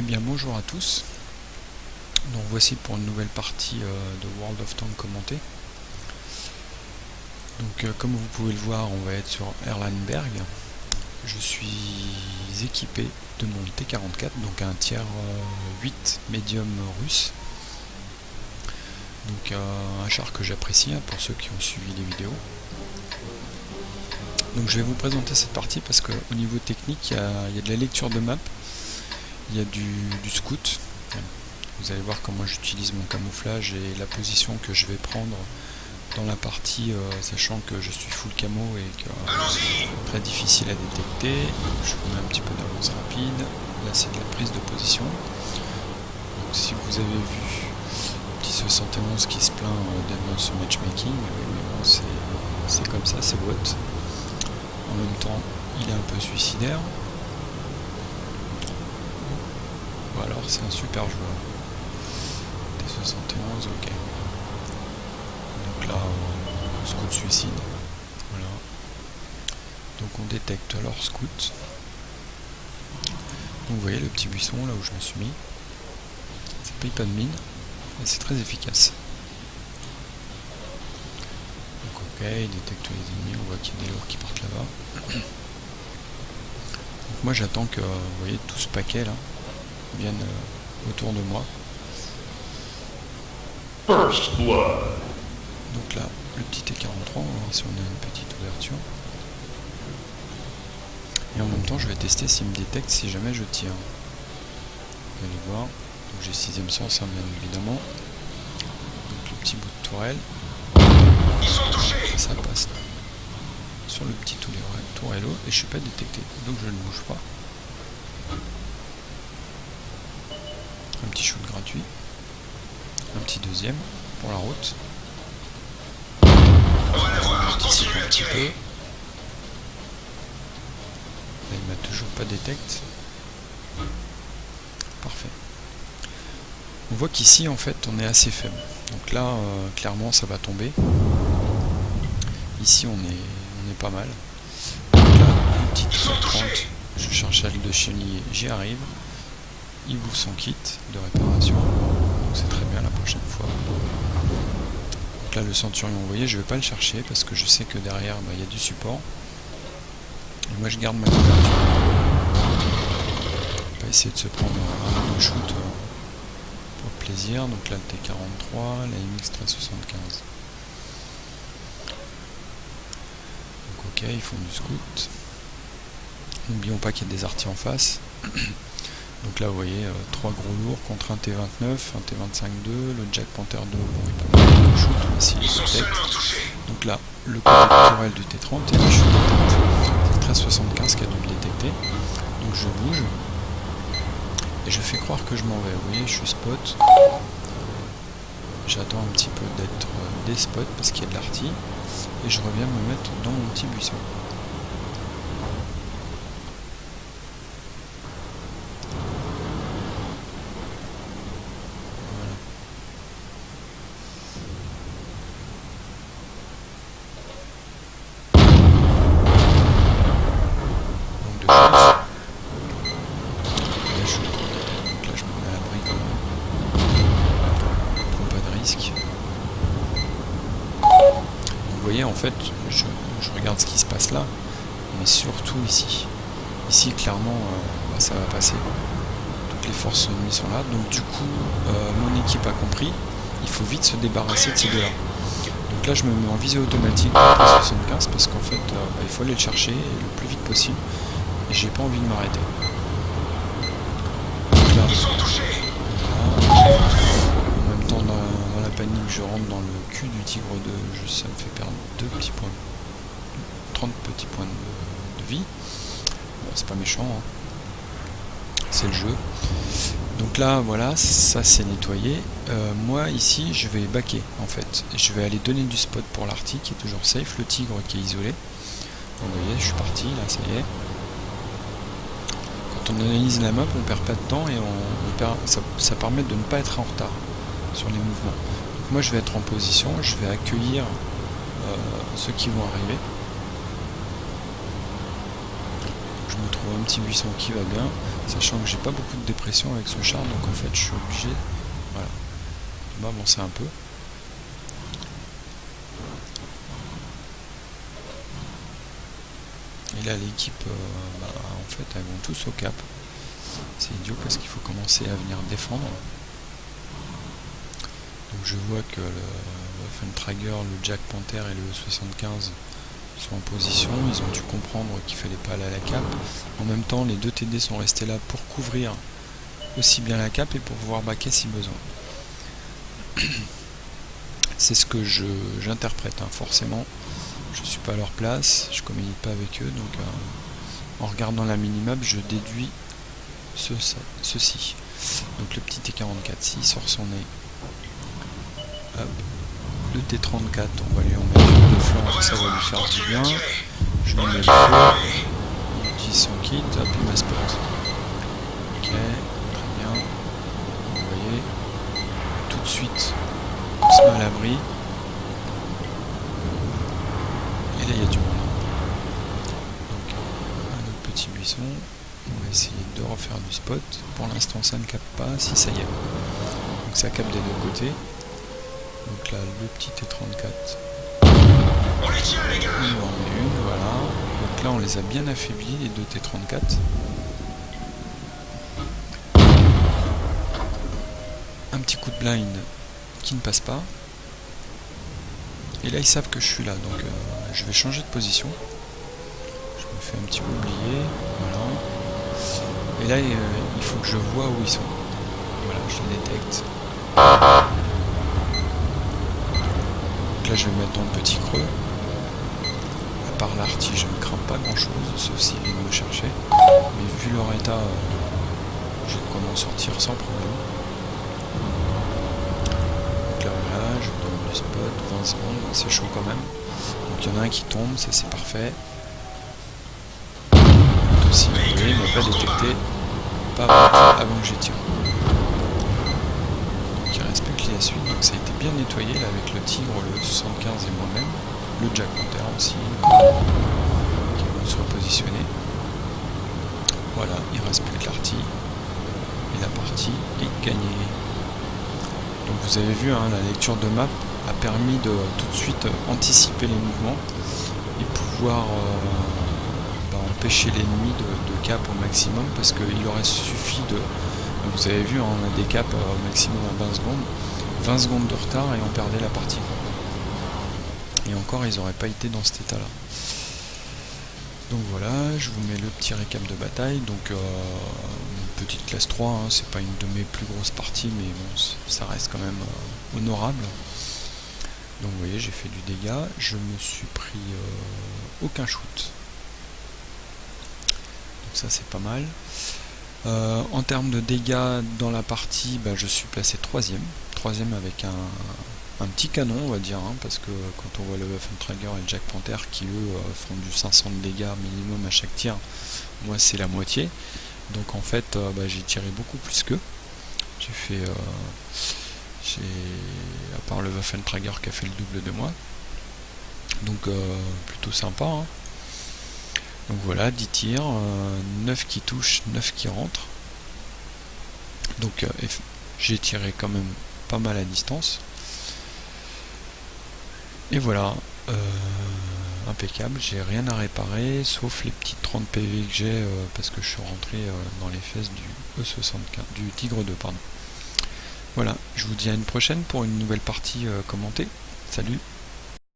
bien bonjour à tous. Donc voici pour une nouvelle partie de World of Tanks commentée. Donc comme vous pouvez le voir, on va être sur Erlenberg. Je suis équipé de mon T-44, donc un tiers 8 médium russe. Donc un char que j'apprécie pour ceux qui ont suivi les vidéos. Donc je vais vous présenter cette partie parce qu'au niveau technique, il y a de la lecture de map, il y a du scout. Vous allez voir comment j'utilise mon camouflage et la position que je vais prendre dans la partie, sachant que je suis full camo et que c'est très difficile à détecter. Je vous mets un petit peu d'avance rapide. Là c'est de la prise de position. Donc, si vous avez vu petit 71 qui se plaint d'être ce matchmaking, mais bon, c'est comme ça, c'est bot. En même temps, il est un peu suicidaire. Ou alors c'est un super joueur. T71, ok. Donc là, scout suicide. Voilà. Donc on détecte leur scout. Donc vous voyez le petit buisson là où je me suis mis. Ça paye pas de mine. Et c'est très efficace. Donc ok, il détecte les ennemis, on voit qu'il y a des lourds qui partent là-bas. Donc moi j'attends que, vous voyez, tout ce paquet là vienne autour de moi. First blood. Donc là, le petit T43, on va voir si on a une petite ouverture. Et en même temps, je vais tester s'il me détecte si jamais je tire. Vous allez voir. Donc j'ai 6ème sens, hein, bien évidemment. Donc le petit bout de tourelle. Ils sont touchés. Ça passe sur le petit tourello et je suis pas détecté. Donc je ne bouge pas. Un petit shoot gratuit. Un petit deuxième pour la route. J'anticipe un petit peu. Là, il m'a toujours pas détecté. Parfait. On voit qu'ici en fait on est assez faible. Donc là clairement ça va tomber. Ici on est pas mal. Donc là, une petite 30, je charge celle de chenille, j'y arrive. Il vous son kit de réparation. Donc c'est très bien la prochaine fois. Donc là le centurion, vous voyez, je vais pas le chercher parce que je sais que derrière il y a du support. Et moi je garde ma couverture. On va essayer de se prendre un ou deux shoots pour le plaisir. Donc là le T43, la MX 1375. Donc ok, ils font du scout. N'oublions pas qu'il y a des artis en face. Donc là vous voyez 3 gros lourds contre un T29, un T25-2, le Jack Panther 2, bon il peut pas de shoot, mais s'il détecte. Donc là, le côté tourelle du T30 et la chute détecte. C'est 1375 qui a dû le détecter. Donc je bouge. Et je fais croire que je m'en vais. Vous voyez, je suis spot. J'attends un petit peu d'être des spots parce qu'il y a de l'arty. Et je reviens me mettre dans mon petit buisson. Vous voyez, en fait, je regarde ce qui se passe là, mais surtout ici. Ici, clairement, ça va passer. Toutes les forces ennemies sont là. Donc du coup, mon équipe a compris, il faut vite se débarrasser de ces deux-là. Donc là, je me mets en visée automatique pour 75 parce qu'en fait, il faut aller le chercher le plus vite possible. Et j'ai pas envie de m'arrêter. Donc là, en même temps, dans la panique, je rentre dans le cul du tigre 2, ça me fait perdre 30 petits points de vie. Bon, c'est pas méchant, hein. C'est le jeu. Donc là, voilà, ça c'est nettoyé. Moi, ici, je vais backer, en fait. Je vais aller donner du spot pour l'arty, qui est toujours safe, le tigre qui est isolé. Donc, vous voyez, je suis parti, là, ça y est. Quand on analyse la map, on perd pas de temps et ça permet de ne pas être en retard sur les mouvements. Donc moi je vais être en position, je vais accueillir ceux qui vont arriver. Je me me trouve un petit buisson qui va bien, sachant que j'ai pas beaucoup de dépression avec ce char, donc en fait je suis obligé, voilà, de m'avancer un peu. Et là l'équipe, en fait elles vont tous au cap. C'est idiot parce qu'il faut commencer à venir défendre. Donc je vois que le Waffentrager, le Jack Panther et le 75 sont en position. Ils ont dû comprendre qu'il fallait pas aller à la cape. En même temps, les deux TD sont restés là pour couvrir aussi bien la cape et pour pouvoir baquer si besoin. C'est ce que j'interprète, hein. Forcément, je suis pas à leur place, je communique pas avec eux, donc en regardant la minimap, je déduis ceci. Donc le petit T44, s'il sort son nez, hop, le T34, on va lui en mettre une de flanc, ça va lui faire du bien. Je lui mets le feu, il utilise son kit, hop, il m'a spot. Ok, très bien. Vous voyez, tout de suite, on se met à l'abri. Et là, il y a du monde. Donc, un autre petit buisson. On va essayer de refaire du spot. Pour l'instant, ça ne capte pas. Si, ça y est. Donc, ça capte des deux côtés. Donc là, le petit T34. On les tient, les gars. On en met une, voilà. Donc là, on les a bien affaiblis, les deux T34. Un petit coup de blind qui ne passe pas. Et là, ils savent que je suis là. Donc, je vais changer de position. Je me fais un petit peu oublier. Voilà. Et là, il faut que je vois où ils sont. Voilà, je les détecte. Donc là, je vais me mettre dans le petit creux. À part l'arty, je ne crains pas grand chose, sauf s'ils viennent me chercher. Mais vu leur état, je vais pouvoir m'en sortir sans problème. Donc là, voilà, je donne du spot, 20 secondes, c'est chaud quand même. Donc il y en a un qui tombe, ça c'est parfait. L'autre aussi, vous voyez, il m'a pas détecté. Pas avant que j'étire. Donc il respecte la suite, donc ça a été bien nettoyé là avec le tigre, le 75 et moi-même. Le Jack Panther aussi, qui vont se repositionner. Voilà, il respecte l'arty. Et la partie est gagnée. Donc vous avez vu, hein, la lecture de map a permis de tout de suite anticiper les mouvements et pouvoir empêcher l'ennemi de cap au maximum, parce qu'il aurait suffi de... Vous avez vu, hein, on a des caps au maximum à 20 secondes. 20 secondes de retard et on perdait la partie. Et encore, ils n'auraient pas été dans cet état-là. Donc voilà, je vous mets le petit récap de bataille. Donc une petite classe 3, hein, c'est pas une de mes plus grosses parties, mais bon, ça reste quand même honorable. Donc vous voyez, j'ai fait du dégât, je me suis pris aucun shoot. Donc ça c'est pas mal. En termes de dégâts dans la partie, je suis placé 3ème. 3ème avec un petit canon, on va dire, hein, parce que quand on voit le Waffentrager et le Jack Panther qui eux font du 500 de dégâts minimum à chaque tir, moi c'est la moitié. Donc en fait j'ai tiré beaucoup plus qu'eux. J'ai fait à part le Waffentrager qui a fait le double de moi. Donc plutôt sympa, hein. Donc voilà, 10 tirs, 9 qui touchent, 9 qui rentrent. Donc j'ai tiré quand même pas mal à distance. Et voilà, impeccable, j'ai rien à réparer, sauf les petites 30 PV que j'ai, parce que je suis rentré dans les fesses du E75, du Tigre 2, pardon. Voilà, je vous dis à une prochaine pour une nouvelle partie commentée. Salut!